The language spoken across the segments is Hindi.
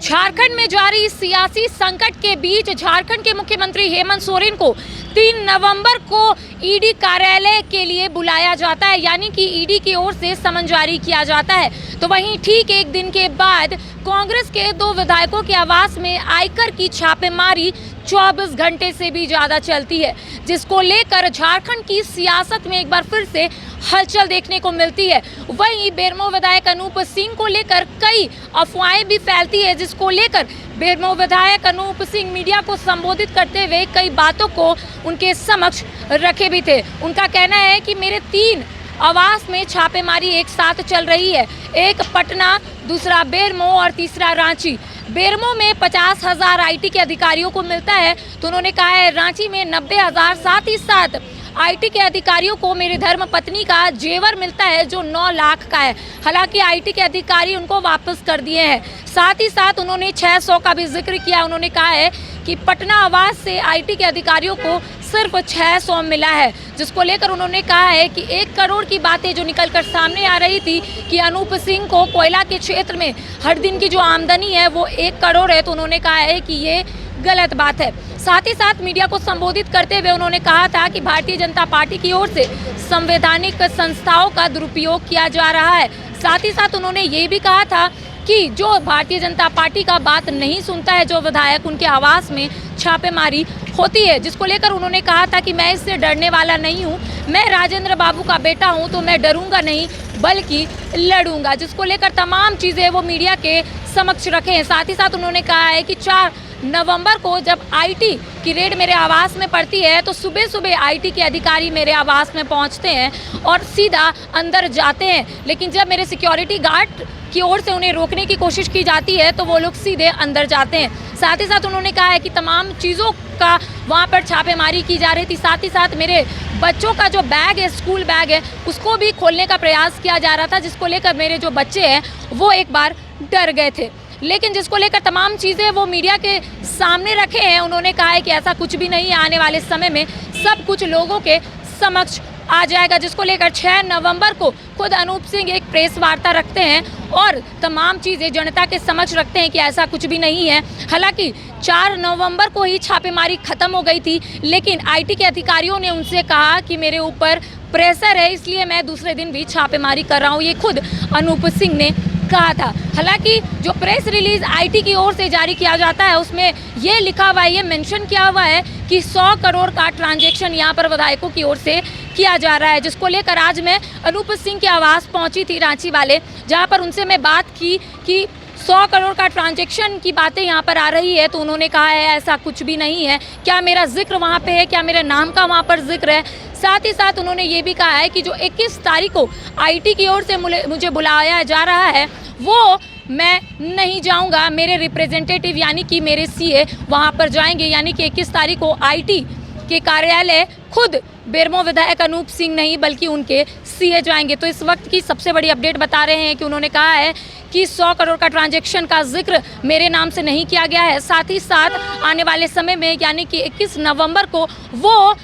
झारखंड में जारी सियासी संकट के बीच झारखंड के मुख्यमंत्री हेमंत सोरेन को 3 नवंबर को ईडी कार्यालय के लिए बुलाया जाता है, यानी कि ईडी की ओर से समन जारी किया जाता है। तो वहीं ठीक एक दिन के बाद कांग्रेस के 2 विधायकों के आवास में आयकर की छापेमारी 24 घंटे से भी ज़्यादा चलती है, जिसको लेकर झारखंड की सियासत में एक बार फिर से हलचल देखने को मिलती है। वहीं बेरमो विधायक अनूप सिंह को लेकर कई अफवाहें भी फैलती है, जिसको लेकर बेरमो विधायक अनूप सिंह मीडिया को संबोधित करते हुए कई बातों को उनके समक्ष रखे भी थे। उनका कहना है कि मेरे 3 आवास में छापेमारी एक साथ चल रही है, एक पटना, दूसरा बेरमो और तीसरा रांची। बेरमो में 50,000 आईटी के अधिकारियों को मिलता है, तो उन्होंने कहा है रांची में 90,000, साथ ही साथ आईटी के अधिकारियों को मेरी धर्म पत्नी का जेवर मिलता है जो 9 लाख का है। हालांकि आईटी के अधिकारी उनको वापस कर दिए हैं। साथ ही साथ उन्होंने 600 का भी जिक्र किया। उन्होंने कहा है कि पटना आवास से आईटी के अधिकारियों को सिर्फ 600 मिला है, जिसको लेकर उन्होंने कहा है कि 1 करोड़ की बातें जो निकलकर सामने आ रही थी कि अनूप सिंह को कोयला के क्षेत्र में हर दिन की जो आमदनी है वो 1 करोड़ है, तो उन्होंने कहा है कि ये गलत बात है। साथ ही साथ मीडिया को संबोधित करते हुए उन्होंने कहा था कि भारतीय जनता पार्टी की ओर से संवैधानिक संस्थाओं का दुरुपयोग किया जा रहा है। साथ ही साथ उन्होंने ये भी कहा था कि जो भारतीय जनता पार्टी का बात नहीं सुनता है, जो विधायक, उनके आवास में छापेमारी होती है, जिसको लेकर उन्होंने कहा था कि मैं इससे डरने वाला नहीं हूँ, मैं राजेंद्र बाबू का बेटा हूँ, तो मैं डरूंगा नहीं बल्कि लड़ूंगा, जिसको लेकर तमाम चीज़ें वो मीडिया के समक्ष रखे हैं। साथ ही साथ उन्होंने कहा है कि 4 नवंबर को जब आईटी की रेड मेरे आवास में पड़ती है तो सुबह सुबह आईटी के अधिकारी मेरे आवास में पहुंचते हैं और सीधा अंदर जाते हैं, लेकिन जब मेरे सिक्योरिटी गार्ड की ओर से उन्हें रोकने की कोशिश की जाती है तो वो लोग सीधे अंदर जाते हैं। साथ ही साथ उन्होंने कहा है कि तमाम चीज़ों का वहाँ पर छापेमारी की जा रही थी। साथ ही साथ मेरे बच्चों का जो बैग है, स्कूल बैग है, उसको भी खोलने का प्रयास किया जा रहा था, जिसको लेकर मेरे जो बच्चे हैं वो एक बार डर गए थे, लेकिन जिसको लेकर तमाम चीज़ें वो मीडिया के सामने रखे हैं। उन्होंने कहा है कि ऐसा कुछ भी नहीं है, आने वाले समय में सब कुछ लोगों के समक्ष आ जाएगा, जिसको लेकर 6 नवंबर को खुद अनूप सिंह एक प्रेस वार्ता रखते हैं और तमाम चीज़ें जनता के समक्ष रखते हैं कि ऐसा कुछ भी नहीं है। हालांकि 4 नवंबर को ही छापेमारी खत्म हो गई थी, लेकिन आईटी के अधिकारियों ने उनसे कहा कि मेरे ऊपर प्रेशर है, इसलिए मैं दूसरे दिन भी छापेमारी कर रहा हूँ, ये खुद अनूप सिंह ने कहा था। हालांकि जो प्रेस रिलीज आईटी की ओर से जारी किया जाता है उसमें ये लिखा हुआ है, ये मेंशन किया हुआ है कि 100 करोड़ का ट्रांजैक्शन यहाँ पर विधायकों की ओर से किया जा रहा है, जिसको लेकर आज मैं अनूप सिंह के आवास पहुंची थी रांची वाले, जहां पर उनसे मैं बात की कि 100 करोड़ का ट्रांजैक्शन की बातें यहाँ पर आ रही है, तो उन्होंने कहा है ऐसा कुछ भी नहीं है। क्या मेरा जिक्र वहाँ पे है, क्या मेरे नाम का वहाँ पर जिक्र है? साथ ही साथ उन्होंने ये भी कहा है कि जो 21 तारीख को आईटी की ओर से मुझे बुलाया जा रहा है वो मैं नहीं जाऊंगा, मेरे रिप्रेजेंटेटिव यानी कि मेरे सीए वहाँ पर जाएंगे, यानी कि 21 तारीख को आईटी के कार्यालय खुद बेरमो विधायक अनूप सिंह नहीं बल्कि उनके सीए जाएंगे। तो इस वक्त की सबसे बड़ी अपडेट बता रहे हैं कि उन्होंने कहा है कि 100 करोड़ का ट्रांजैक्शन का जिक्र मेरे नाम से नहीं किया गया है। साथ ही साथ आने वाले समय में यानी कि 21 नवंबर को वो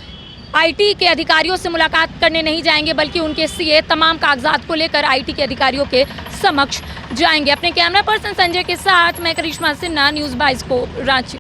आईटी के अधिकारियों से मुलाकात करने नहीं जाएंगे बल्कि उनके सीए तमाम कागजात को लेकर आईटी के अधिकारियों के समक्ष जाएंगे। अपने कैमरा पर्सन संजय के साथ मैं करिश्मा सिन्हा, न्यूज़ 22 को रांची।